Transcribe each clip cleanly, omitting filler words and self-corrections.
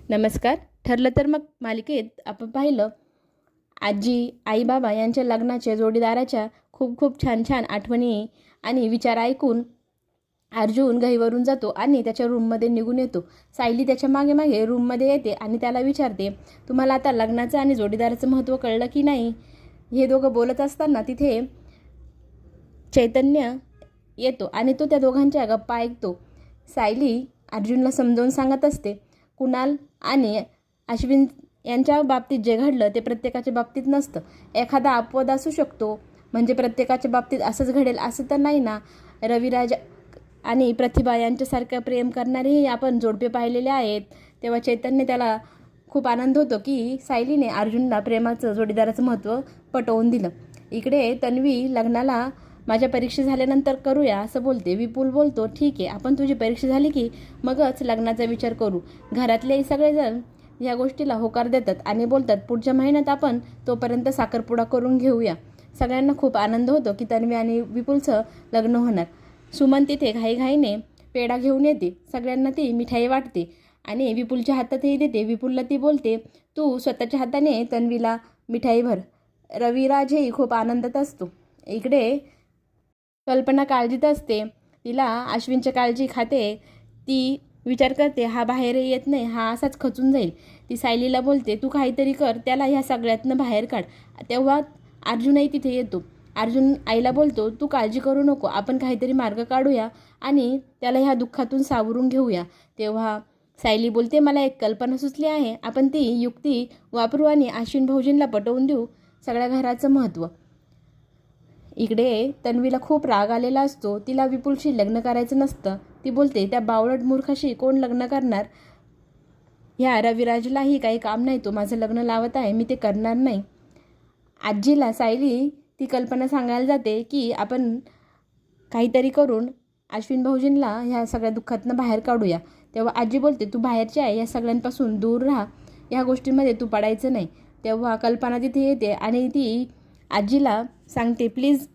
नमस्कार. ठरलं तर मग मालिकेत आपण पाहिलं आजी, आई-बाबा यांच्या लग्नाच्या जोडीदाराच्या खूप खूप छान छान आठवणी आणि विचार ऐकून अर्जुन घाईवरून जातो आणि त्याच्या रूममध्ये निघून येतो. सायली त्याच्या मागे मागे रूममध्ये येते आणि त्याला विचारते, तुम्हाला आता लग्नाचं आणि जोडीदाराचं महत्त्व कळलं की नाही? हे दोघं बोलत असताना तिथे चैतन्य येतो आणि तो त्या दोघांच्या गप्पा ऐकतो. सायली अर्जुनला समजावून सांगत असते, कुणाल आणि अश्विन यांच्या बाबतीत जे घडलं ते प्रत्येकाच्या बाबतीत नसतं. एखादा अपवाद असू शकतो, म्हणजे प्रत्येकाच्या बाबतीत असंच घडेल असं तर नाही ना. रविराज आणि प्रतिभा यांच्यासारखं प्रेम करणारेही आपण जोडपे पाहिलेले आहेत. तेव्हा चैतन्य त्याला खूप आनंद होतो की सायलीने अर्जुनला प्रेमाचं जोडीदाराचं महत्त्व पटवून दिलं. इकडे तन्वी लग्नाला माझ्या परीक्षा झाल्यानंतर करूया असं बोलते. विपुल बोलतो, ठीक आहे, आपण तुझी परीक्षा झाली की मगच लग्नाचा विचार करू. घरातले सगळेजण ह्या गोष्टीला होकार देतात आणि बोलतात, पुढच्या महिन्यात आपण तोपर्यंत साखरपुडा करून घेऊया. सगळ्यांना खूप आनंद होतो की तन्वी आणि विपुलचं लग्न होणार. सुमन तिथे घाईघाईने पेढा घेऊन येते. सगळ्यांना ती मिठाई वाटते आणि विपुलच्या हातातही देते. विपुलला ती बोलते, तू स्वतःच्या हाताने तन्वीला मिठाई भर. रविराजही खूप आनंदात असतो. इकडे कल्पना काळजीत असते. तिला अश्विनच्या काळजी खाते. ती विचार करते, हा बाहेर येत नाही, हा असाच खचून जाईल. ती सायलीला बोलते, तू काहीतरी कर, त्याला ह्या सगळ्यातनं बाहेर काढ. तेव्हा अर्जुनही तिथे येतो. अर्जुन आईला बोलतो, तू काळजी करू नको, आपण काहीतरी मार्ग काढूया आणि त्याला ह्या दुःखातून सावरून घेऊया. तेव्हा सायली बोलते, मला एक कल्पना सुचली आहे, आपण ती युक्ती वापरू आणि अश्विन भाऊजींना पटवून देऊ सगळ्या घराचं महत्त्व. इकडे तन्वीला खूप राग आलेला असतो. तिला विपुलशी लग्न करायचं नसतं. ती बोलते, त्या बावळट मूर्खाशी कोण लग्न करणार? ह्या रविराजलाही काही काम नाही, तो माझं लग्न लावत आहे, मी ते करणार नाही. आजीला सायली ती कल्पना सांगायला जाते की आपण काहीतरी करून अश्विन भाऊजींना ह्या सगळ्या दुःखातनं बाहेर काढूया. तेव्हा आजी बोलते, तू बाहेरची आहे, या सगळ्यांपासून दूर राहा, ह्या गोष्टींमध्ये तू पडायचं नाही. तेव्हा कल्पना तिथे येते आणि ती आजीला सांगते, प्लीज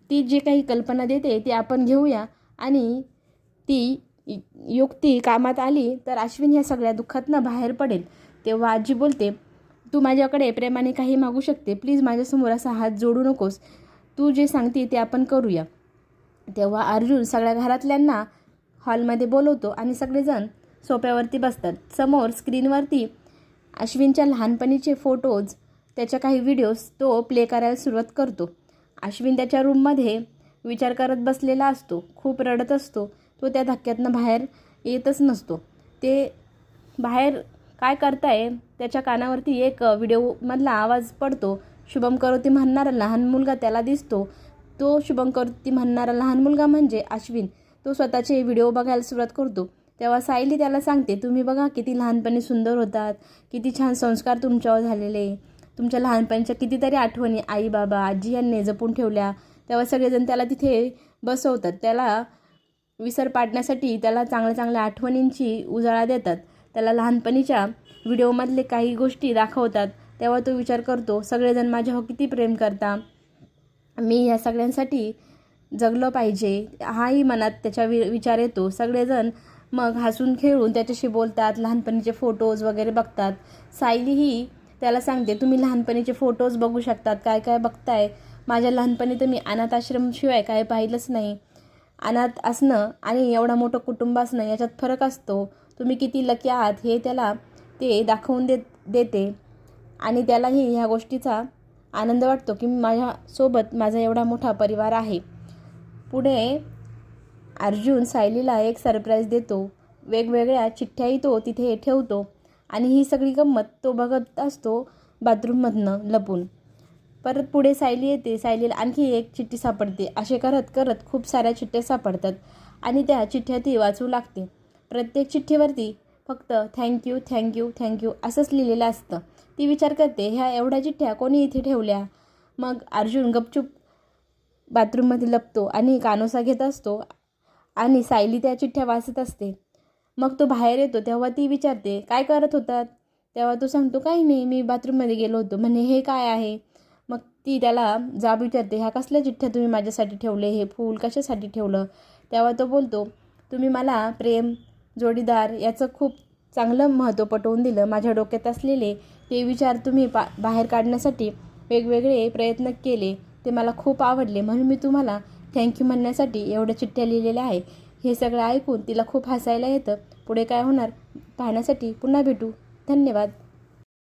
ती जी काही कल्पना देते ती आपण घेऊया आणि ती युक्ती कामात आली तर अश्विन ह्या सगळ्या दुःखातनं बाहेर पडेल. तेव्हा आजी बोलते, तू माझ्याकडे प्रेमाने काही मागू शकते, प्लीज माझ्यासमोर असा हात जोडू नकोस, तू जे सांगते ते आपण करूया. तेव्हा अर्जुन सगळ्या घरातल्यांना हॉलमध्ये बोलवतो आणि सगळेजण सोफ्यावरती बसतात. समोर स्क्रीनवरती अश्विनच्या लहानपणीचे फोटोज, त्याच्या काही व्हिडिओज तो प्ले करायला सुरुवात करतो. अश्विन त्याच्या रूममध्ये विचार करत बसलेला असतो. खूप रडत असतो. तो त्या धक्क्यातनं बाहेर येतच नसतो. ते बाहेर काय करताय त्याच्या कानावरती एक व्हिडिओमधला आवाज पडतो. शुभम करोती म्हणणारा लहान मुलगा त्याला दिसतो. तो शुभम करोती म्हणणारा लहान मुलगा म्हणजे अश्विन. तो स्वतःचे व्हिडिओ बघायला सुरुवात करतो. तेव्हा सायली त्याला सांगते, तुम्ही बघा किती लहानपणी सुंदर होतात, किती छान संस्कार तुमच्यावर झालेले, तुमच्या लहानपणीच्या कितीतरी आठवणी आई बाबा आजी यांनी जपून ठेवल्या. तेव्हा सगळेजण त्याला तिथे बसवतात. त्याला विसर पाडण्यासाठी त्याला चांगल्या चांगल्या आठवणींची उजाळा देतात. त्याला लहानपणीच्या व्हिडिओमधले काही गोष्टी दाखवतात. तेव्हा तो विचार करतो, सगळेजण माझ्यावर किती प्रेम करता, मी ह्या सगळ्यांसाठी जगलं पाहिजे, हाही मनात त्याच्या विचार येतो. सगळेजण मग हसून खेळून त्याच्याशी बोलतात, लहानपणीचे फोटोज वगैरे बघतात. सायलीही त्याला सांगते, तुम्ही लहानपणीचे फोटोज बघू शकतात, काय काय बघताय, माझ्या लहानपणी तर मी अनाथ आश्रमशिवाय काय पाहिलंच नाही. अनाथ असणं आणि एवढा मोठं कुटुंब असणं याच्यात फरक असतो. तुम्ही किती लकी आहात हे त्याला ते दाखवून देते आणि त्यालाही ह्या गोष्टीचा आनंद वाटतो की माझ्यासोबत माझा एवढा मोठा परिवार आहे. पुढे अर्जुन सायलीला एक सरप्राईज देतो. वेगवेगळ्या चिठ्ठ्याही तो तिथे ठेवतो आणि ही सगळी गंमत तो बघत असतो बाथरूममधनं लपून. परत पुढे सायली येते. सायलीला आणखी एक चिठ्ठी सापडते. असे करत करत खूप साऱ्या चिठ्ठ्या सापडतात आणि त्या चिठ्ठ्या ती वाचू लागते. प्रत्येक चिठ्ठीवरती फक्त थँक्यू थँक्यू थँक्यू असंच लिहिलेलं असतं. ती विचार करते, ह्या एवढ्या चिठ्ठ्या कोणी इथे ठेवल्या? मग अर्जुन गपचूप बाथरूममध्ये लपतो आणि कानोसा घेत असतो आणि सायली त्या चिठ्ठ्या वाचत असते. मग तो बाहेर येतो. तेव्हा ती विचारते, काय करत होतात? तेव्हा तो सांगतो, काही नाही, मी बाथरूममध्ये गेलो होतो. म्हणे, हे काय आहे? मग ती त्याला जाब विचारते, ह्या कसल्या चिठ्ठ्या तुम्ही माझ्यासाठी ठेवले, हे फूल कशासाठी ठेवलं? तेव्हा तो बोलतो, तुम्ही मला प्रेम जोडीदार याचं खूप चांगलं महत्त्व पटवून दिलं. माझ्या डोक्यात असलेले ते विचार तुम्ही बाहेर काढण्यासाठी वेगवेगळे प्रयत्न केले, ते मला खूप आवडले. म्हणून मी तुम्हाला थँक्यू म्हणण्यासाठी एवढ्या चिठ्ठ्या लिहिलेल्या आहे. हे सगळं ऐकून तिला खूप हसायला येतं. पुढे काय होणार पाहण्यासाठी पुन्हा भेटू. धन्यवाद.